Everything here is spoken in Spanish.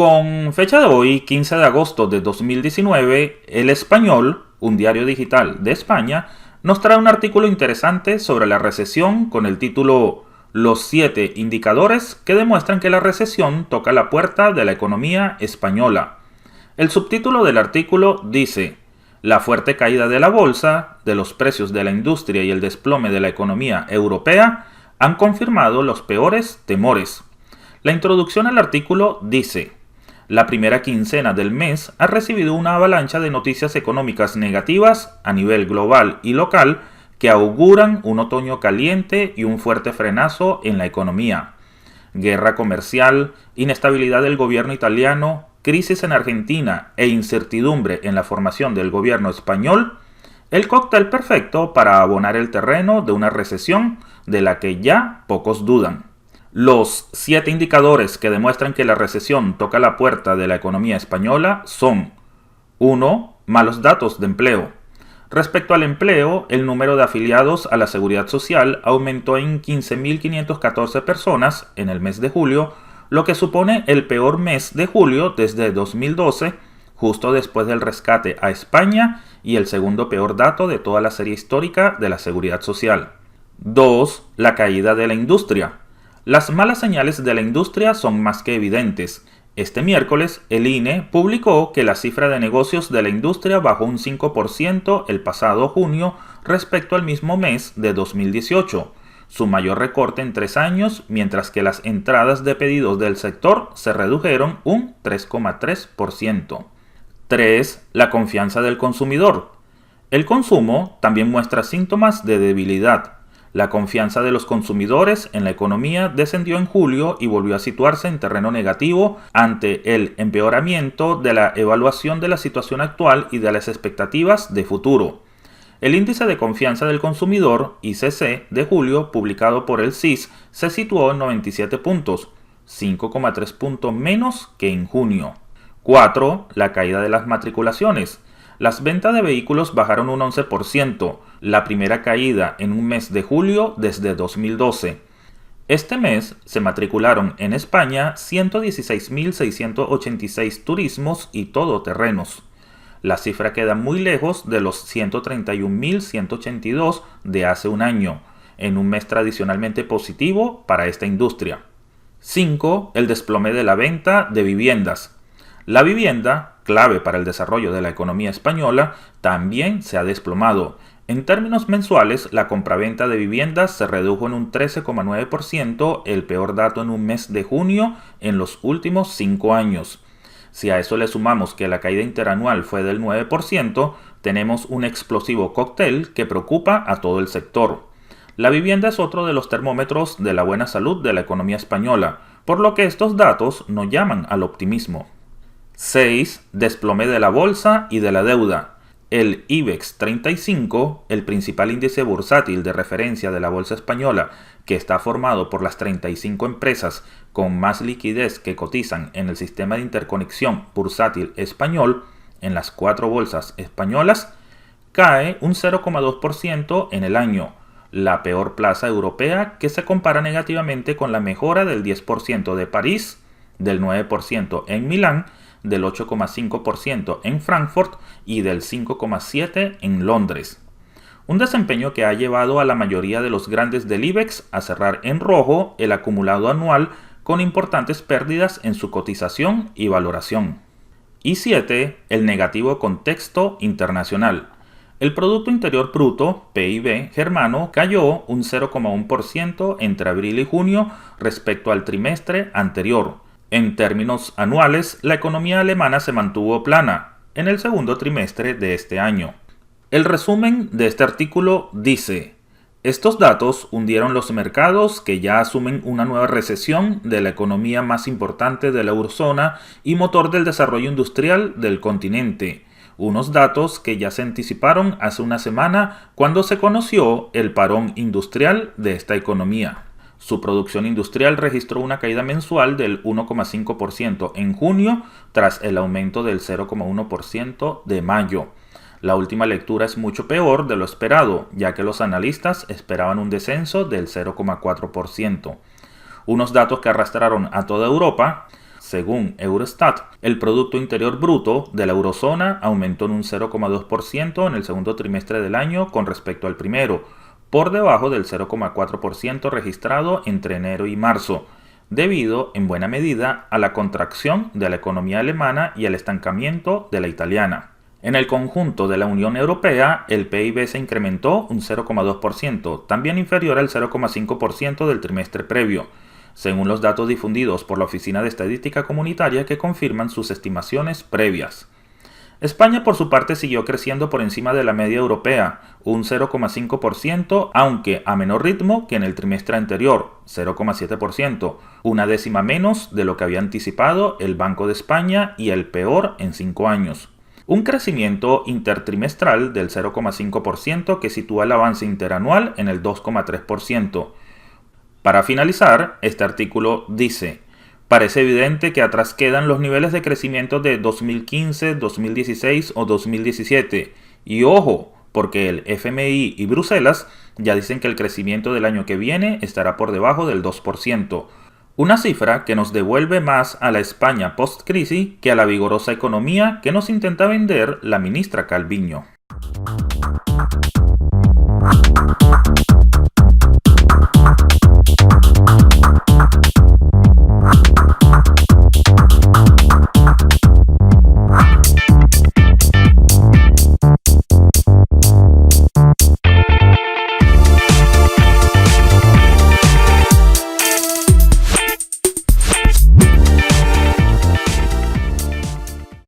Con fecha de hoy, 15 de agosto de 2019, El Español, un diario digital de España, nos trae un artículo interesante sobre la recesión con el título Los 7 indicadores que demuestran que la recesión toca la puerta de la economía española. El subtítulo del artículo dice: la fuerte caída de la bolsa, de los precios de la industria y el desplome de la economía europea han confirmado los peores temores. La introducción al artículo dice: la primera quincena del mes ha recibido una avalancha de noticias económicas negativas a nivel global y local que auguran un otoño caliente y un fuerte frenazo en la economía. Guerra comercial, inestabilidad del gobierno italiano, crisis en Argentina e incertidumbre en la formación del gobierno español, el cóctel perfecto para abonar el terreno de una recesión de la que ya pocos dudan. Los 7 indicadores que demuestran que la recesión toca la puerta de la economía española son: 1. Malos datos de empleo. Respecto al empleo, el número de afiliados a la Seguridad Social aumentó en 15.514 personas en el mes de julio, lo que supone el peor mes de julio desde 2012, justo después del rescate a España y el segundo peor dato de toda la serie histórica de la Seguridad Social. 2. La caída de la industria. Las malas señales de la industria son más que evidentes. Este miércoles, el INE publicó que la cifra de negocios de la industria bajó un 5% el pasado junio respecto al mismo mes de 2018, su mayor recorte en 3 años, mientras que las entradas de pedidos del sector se redujeron un 3,3%. 3. La confianza del consumidor. El consumo también muestra síntomas de debilidad. La confianza de los consumidores en la economía descendió en julio y volvió a situarse en terreno negativo ante el empeoramiento de la evaluación de la situación actual y de las expectativas de futuro. El índice de confianza del consumidor, ICC, de julio, publicado por el CIS, se situó en 97 puntos, 5,3 puntos menos que en junio. 4. La caída de las matriculaciones. Las ventas de vehículos bajaron un 11%, la primera caída en un mes de julio desde 2012. Este mes se matricularon en España 116.686 turismos y todoterrenos. La cifra queda muy lejos de los 131.182 de hace un año, en un mes tradicionalmente positivo para esta industria. 5. El desplome de la venta de viviendas. La vivienda, clave para el desarrollo de la economía española, también se ha desplomado. En términos mensuales, la compraventa de viviendas se redujo en un 13,9%, el peor dato en un mes de junio en los últimos 5 años. Si a eso le sumamos que la caída interanual fue del 9%, tenemos un explosivo cóctel que preocupa a todo el sector. La vivienda es otro de los termómetros de la buena salud de la economía española, por lo que estos datos nos llaman al optimismo. 6. Desplome de la bolsa y de la deuda. El IBEX 35, el principal índice bursátil de referencia de la bolsa española, que está formado por las 35 empresas con más liquidez que cotizan en el sistema de interconexión bursátil español, en las 4 bolsas españolas, cae un 0,2% en el año, la peor plaza europea, que se compara negativamente con la mejora del 10% de París, del 9% en Milán, del 8,5% en Frankfurt y del 5,7% en Londres. Un desempeño que ha llevado a la mayoría de los grandes del IBEX a cerrar en rojo el acumulado anual, con importantes pérdidas en su cotización y valoración. Y 7. El negativo contexto internacional. El Producto Interior Bruto, PIB, germano cayó un 0,1% entre abril y junio respecto al trimestre anterior. En términos anuales, la economía alemana se mantuvo plana en el segundo trimestre de este año. El resumen de este artículo dice: estos datos hundieron los mercados, que ya asumen una nueva recesión de la economía más importante de la eurozona y motor del desarrollo industrial del continente. Unos datos que ya se anticiparon hace una semana cuando se conoció el parón industrial de esta economía. Su producción industrial registró una caída mensual del 1,5% en junio, tras el aumento del 0,1% de mayo. La última lectura es mucho peor de lo esperado, ya que los analistas esperaban un descenso del 0,4%. Unos datos que arrastraron a toda Europa. según Eurostat, el Producto Interior Bruto de la eurozona aumentó en un 0,2% en el segundo trimestre del año con respecto al primero, por debajo del 0,4% registrado entre enero y marzo, debido en buena medida a la contracción de la economía alemana y al estancamiento de la italiana. En el conjunto de la Unión Europea, el PIB se incrementó un 0,2%, también inferior al 0,5% del trimestre previo, según los datos difundidos por la Oficina de Estadística Comunitaria que confirman sus estimaciones previas. España, por su parte, siguió creciendo por encima de la media europea, un 0,5%, aunque a menor ritmo que en el trimestre anterior, 0,7%, una décima menos de lo que había anticipado el Banco de España y el peor en 5 años. Un crecimiento intertrimestral del 0,5% que sitúa el avance interanual en el 2,3%. Para finalizar, este artículo dice: parece evidente que atrás quedan los niveles de crecimiento de 2015, 2016 o 2017. Y ojo, porque el FMI y Bruselas ya dicen que el crecimiento del año que viene estará por debajo del 2%. Una cifra que nos devuelve más a la España post-crisis que a la vigorosa economía que nos intenta vender la ministra Calviño.